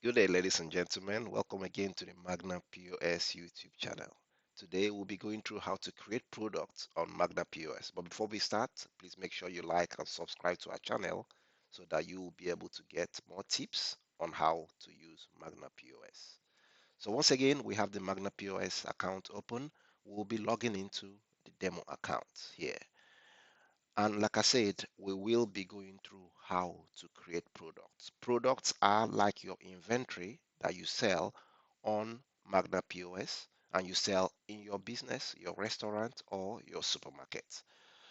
Good day, ladies and gentlemen. Welcome again to the Magna POS YouTube channel. Today, we'll be going through how to create products on Magna POS. But before we start, please make sure you like and subscribe to our channel so that you will be able to get more tips on how to use Magna POS. So once again, we have the Magna POS account open. We'll be logging into the demo account here. And like I said, we will be going through how to create products. Products are like your inventory that you sell on Magna POS and you sell in your business, your restaurant, or your supermarket.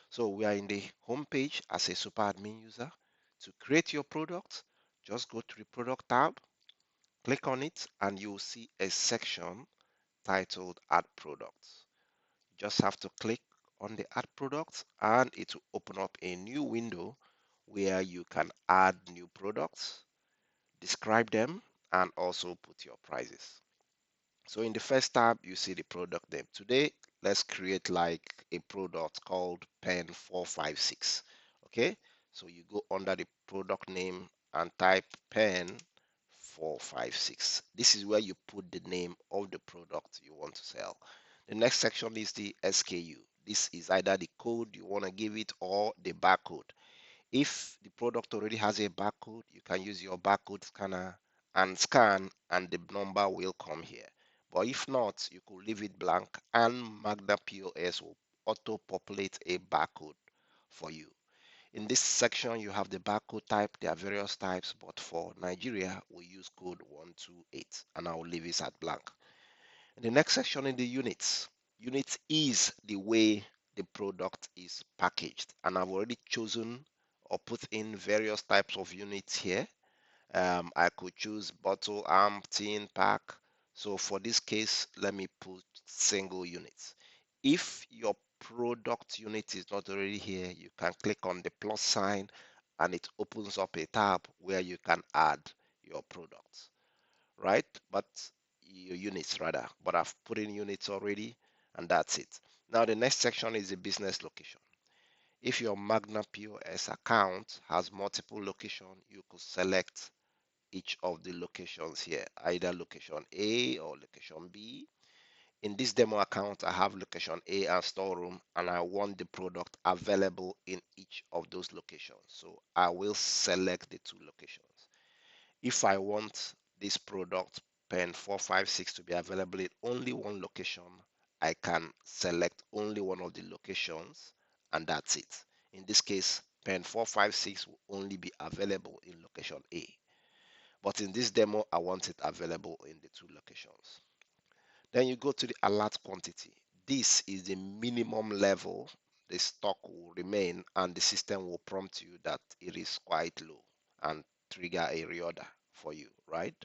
So we are in the home page as a super admin user. To create your product, just go to the product tab, click on it, and you'll see a section titled Add Products. Just have to click on the add products and it will open up a new window where you can add new products, describe them, and also put your prices. So in the first tab, you see the product name. Today, let's create like a product called Pen 456. Okay, so you go under the product name and type Pen 456. This is where you put the name of the product you want to sell. The next section is the SKU. This is either the code you want to give it or the barcode. If the product already has a barcode, you can use your barcode scanner and scan, and the number will come here. But if not, you could leave it blank and Magna POS will auto populate a barcode for you. In this section, you have the barcode type. There are various types, but for Nigeria, we use code 128, and I will leave it at blank. In the next section, in the units, units is the way the product is packaged, and I've already chosen or put in various types of units here. I could choose bottle, amp, tin, pack. So for this case, let me put single units. If your product unit is not already here, you can click on the plus sign and it opens up a tab where you can add your products, right? But your units rather, but I've put in units already and that's it. Now the next section is the business location. If your Magna POS account has multiple locations, you could select each of the locations here, either location A or location B. In this demo account, I have location A and storeroom, and I want the product available in each of those locations. So I will select the two locations. If I want this product pen 456 to be available in only one location, I can select only one of the locations and that's it. In this case, pen 456 will only be available in location A. But in this demo, I want it available in the two locations. Then you go to the alert quantity. This is the minimum level the stock will remain, and the system will prompt you that it is quite low and trigger a reorder for you, right?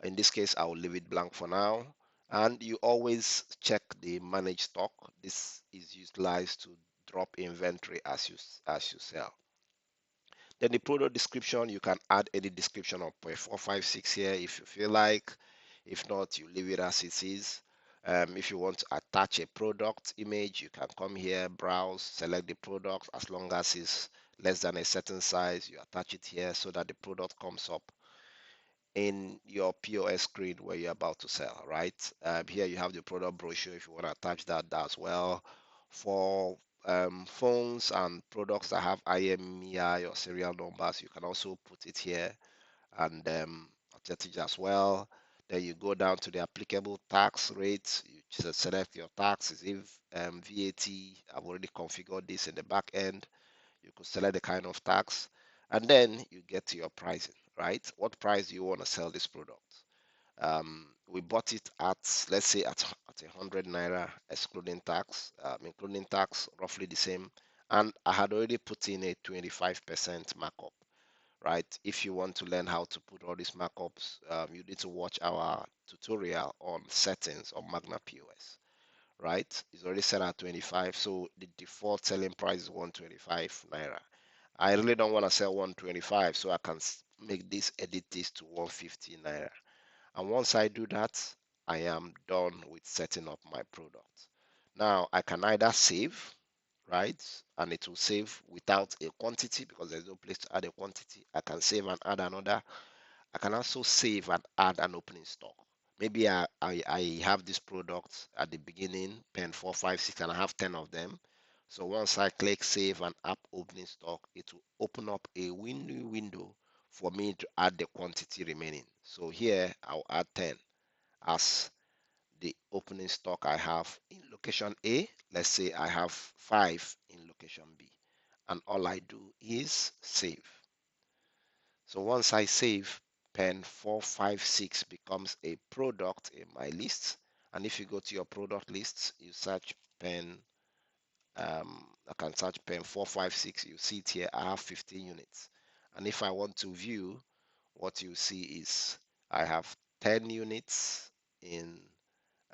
In this case, I will leave it blank for now. And you always check the manage stock. This is utilized to drop inventory as you sell. Then the product description, you can add any description of 456 here if you feel like. If not, you leave it as it is. If you want to attach a product image, you can come here, browse, select the product. As long as it's less than a certain size, you attach it here so that the product comes up in your POS screen where you're about to sell, right? Here you have the product brochure if you want to attach that as well. For phones and products that have IMEI or serial numbers, you can also put it here and attach it as well. Then you go down to the applicable tax rates. You just select your taxes. If VAT, I've already configured this in the back end. You could select the kind of tax, and then you get to your pricing, right? What price do you want to sell this product? We bought it at, let's say, at 100 naira, excluding tax, including tax, roughly the same. And I had already put in a 25% markup, right? If you want to learn how to put all these markups, you need to watch our tutorial on settings on Magna POS, right? It's already set at 25, so the default selling price is 125 naira. I really don't want to sell 125, so I can make this, edit this to 150 naira. And once I do that, I am done with setting up my product. Now I can either save, right? And it will save without a quantity because there's no place to add a quantity. I can save and add another. I can also save and add an opening stock. Maybe I have this product at the beginning, pen 456, and I have 10 of them. So once I click save and app opening stock, it will open up a new window for me to add the quantity remaining. So here I'll add 10 as the opening stock I have in location A. Let's say I have 5 in location B. And all I do is save. So once I save, pen 456 becomes a product in my list. And if you go to your product lists, you search pen, I can search pen 456. You see it here, I have 15 units. And if I want to view, what you see is I have 10 units in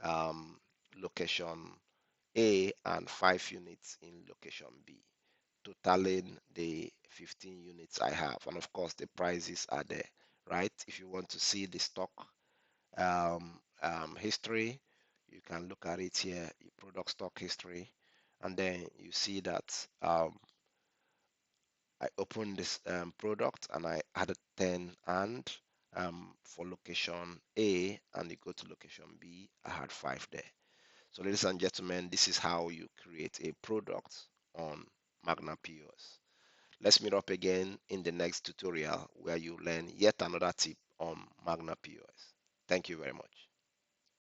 um, location A and 5 units in location B, totaling the 15 units I have. And of course, the prices are there, right? If you want to see the stock history, you can look at it here, product stock history, and then you see that I opened this product and I added 10, and for location A, and you go to location B, I had 5 there. So ladies and gentlemen, this is how you create a product on Magna POS. Let's meet up again in the next tutorial where you learn yet another tip on Magna POS. Thank you very much.